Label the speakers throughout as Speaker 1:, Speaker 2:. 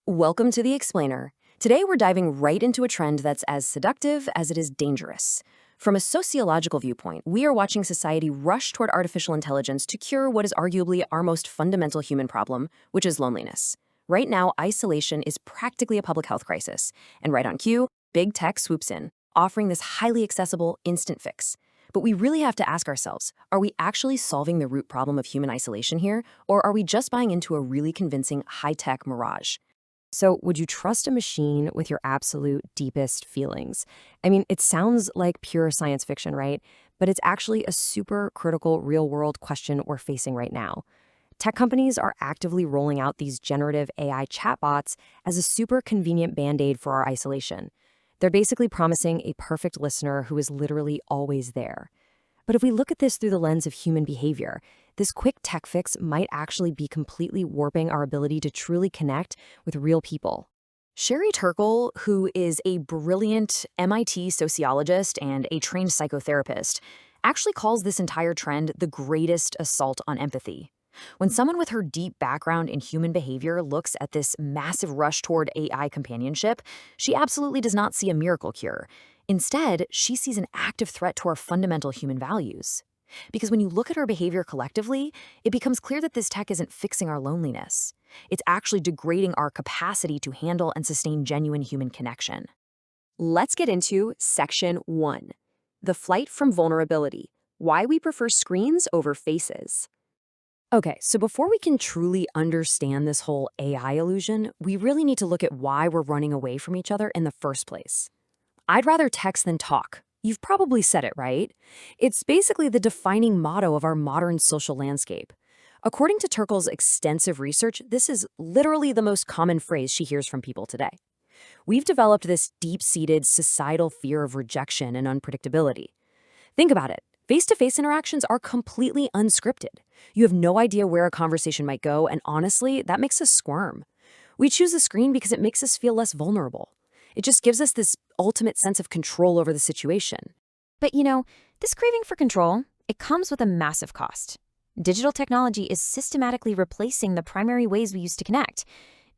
Speaker 1: Welcome to The Explainer. Today we're diving right into a trend that's as seductive as it is dangerous. From a sociological viewpoint, we are watching society rush toward artificial intelligence to cure what is arguably our most fundamental human problem, which is loneliness. Right now, isolation is practically a public health crisis, and right on cue, big tech swoops in, offering this highly accessible, instant fix. But we really have to ask ourselves, are we actually solving the root problem of human isolation here, or are we just buying into a really convincing high-tech mirage?
Speaker 2: So, would you trust a machine with your absolute deepest feelings? I mean, it sounds like pure science fiction, right? But it's actually a super critical real world question we're facing right now. Tech companies are actively rolling out these generative AI chatbots as a super convenient band aid for our isolation. They're basically promising a perfect listener who is literally always there. But if we look at this through the lens of human behavior, this quick tech fix might actually be completely warping our ability to truly connect with real people.
Speaker 1: Sherry Turkle, who is a brilliant MIT sociologist and a trained psychotherapist, actually calls this entire trend the greatest assault on empathy. When someone with her deep background in human behavior looks at this massive rush toward AI companionship, she absolutely does not see a miracle cure. Instead, she sees an active threat to our fundamental human values. Because when you look at our behavior collectively, it becomes clear that this tech isn't fixing our loneliness. It's actually degrading our capacity to handle and sustain genuine human connection. Let's get into Section 1. The Flight from Vulnerability. Why we prefer screens over faces. Okay, so before we can truly understand this whole AI illusion, we really need to look at why we're running away from each other in the first place. I'd rather text than talk. You've probably said it, right? It's basically the defining motto of our modern social landscape. According to Turkle's extensive research, this is literally the most common phrase she hears from people today. We've developed this deep-seated societal fear of rejection and unpredictability. Think about it. Face-to-face interactions are completely unscripted. You have no idea where a conversation might go, and honestly, that makes us squirm. We choose the screen because it makes us feel less vulnerable. It just gives us this ultimate sense of control over the situation.
Speaker 2: But this craving for control, it comes with a massive cost. Digital technology is systematically replacing the primary ways we used to connect.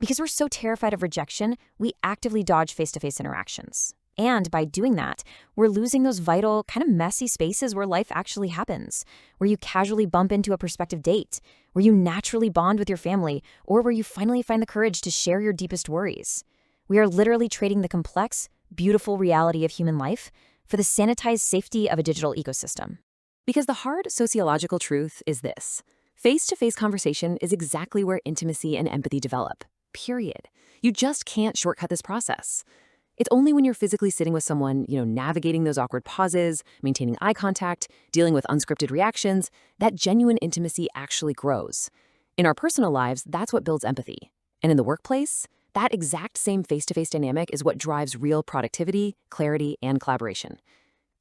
Speaker 2: Because we're so terrified of rejection, we actively dodge face-to-face interactions. And by doing that, we're losing those vital, kind of messy spaces where life actually happens, where you casually bump into a prospective date, where you naturally bond with your family, or where you finally find the courage to share your deepest worries. We are literally trading the complex, beautiful reality of human life for the sanitized safety of a digital ecosystem.
Speaker 1: Because the hard sociological truth is this. Face-to-face conversation is exactly where intimacy and empathy develop. Period. You just can't shortcut this process. It's only when you're physically sitting with someone, navigating those awkward pauses, maintaining eye contact, dealing with unscripted reactions, that genuine intimacy actually grows. In our personal lives, that's what builds empathy. And in the workplace, that exact same face-to-face dynamic is what drives real productivity, clarity, and collaboration.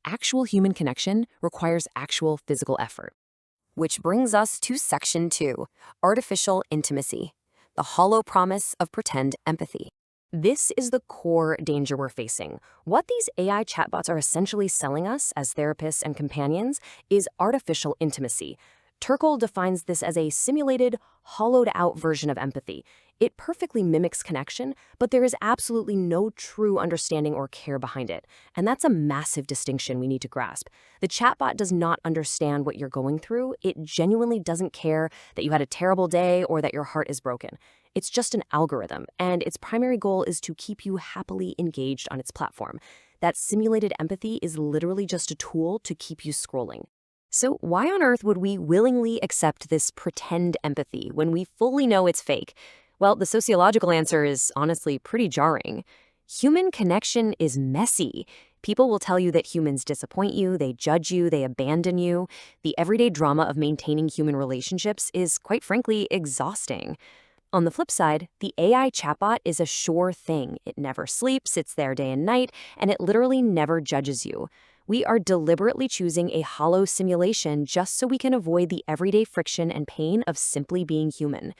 Speaker 1: Actual human connection requires actual physical effort. Which brings us to Section 2, Artificial Intimacy, the hollow promise of pretend empathy. This is the core danger we're facing. What these AI chatbots are essentially selling us as therapists and companions is artificial intimacy. Turkle defines this as a simulated, hollowed-out version of empathy. It perfectly mimics connection, but there is absolutely no true understanding or care behind it. And that's a massive distinction we need to grasp. The chatbot does not understand what you're going through. It genuinely doesn't care that you had a terrible day or that your heart is broken. It's just an algorithm, and its primary goal is to keep you happily engaged on its platform. That simulated empathy is literally just a tool to keep you scrolling. So why on earth would we willingly accept this pretend empathy when we fully know it's fake? Well, the sociological answer is honestly pretty jarring. Human connection is messy. People will tell you that humans disappoint you, they judge you, they abandon you. The everyday drama of maintaining human relationships is, quite frankly, exhausting. On the flip side, the AI chatbot is a sure thing. It never sleeps, it's there day and night, and it literally never judges you. We are deliberately choosing a hollow simulation just so we can avoid the everyday friction and pain of simply being human.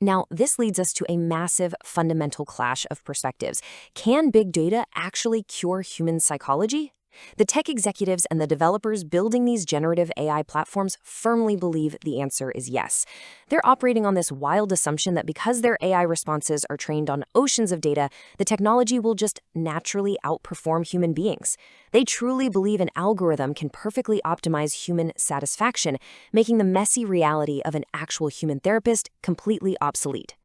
Speaker 1: Now, this leads us to a massive fundamental clash of perspectives. Can big data actually cure human psychology? The tech executives and the developers building these generative AI platforms firmly believe the answer is yes. They're operating on this wild assumption that because their AI responses are trained on oceans of data, the technology will just naturally outperform human beings. They truly believe an algorithm can perfectly optimize human satisfaction, making the messy reality of an actual human therapist completely obsolete.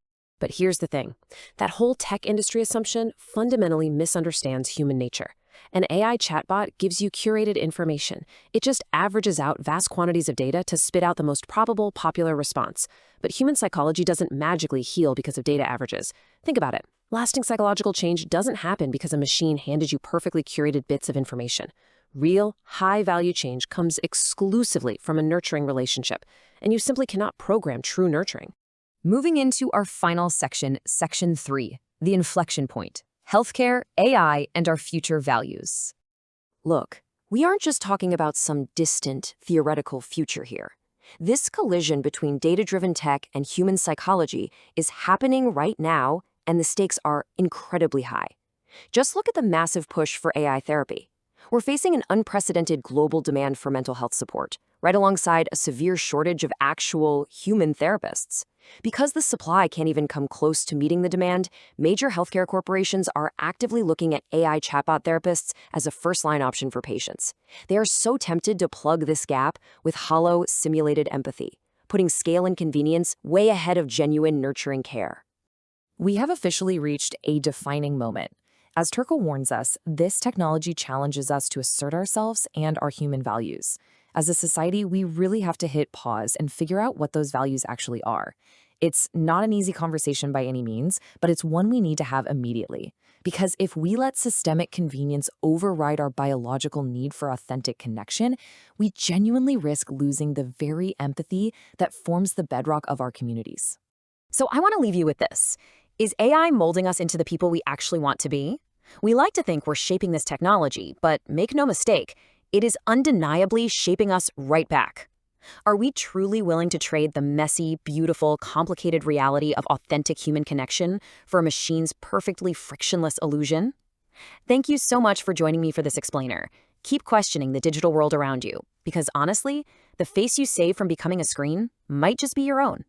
Speaker 1: But here's the thing. That whole tech industry assumption fundamentally misunderstands human nature. An AI chatbot gives you curated information. It just averages out vast quantities of data to spit out the most probable, popular response. But human psychology doesn't magically heal because of data averages. Think about it. Lasting psychological change doesn't happen because a machine handed you perfectly curated bits of information. Real, high-value change comes exclusively from a nurturing relationship, and you simply cannot program true nurturing. Moving into our final section, Section 3, the inflection point. Healthcare, AI, and our future values. Look, we aren't just talking about some distant, theoretical future here. This collision between data-driven tech and human psychology is happening right now, and the stakes are incredibly high. Just look at the massive push for AI therapy. We're facing an unprecedented global demand for mental health support, right alongside a severe shortage of actual human therapists. Because the supply can't even come close to meeting the demand, major healthcare corporations are actively looking at AI chatbot therapists as a first-line option for patients. They are so tempted to plug this gap with hollow, simulated empathy, putting scale and convenience way ahead of genuine, nurturing care. We have officially reached a defining moment. As Turco warns us, this technology challenges us to assert ourselves and our human values. As a society, we really have to hit pause and figure out what those values actually are. It's not an easy conversation by any means, but it's one we need to have immediately. Because if we let systemic convenience override our biological need for authentic connection, we genuinely risk losing the very empathy that forms the bedrock of our communities. So I want to leave you with this. Is AI molding us into the people we actually want to be? We like to think we're shaping this technology, but make no mistake, it is undeniably shaping us right back. Are we truly willing to trade the messy, beautiful, complicated reality of authentic human connection for a machine's perfectly frictionless illusion? Thank you so much for joining me for this explainer. Keep questioning the digital world around you, because honestly, the face you save from becoming a screen might just be your own.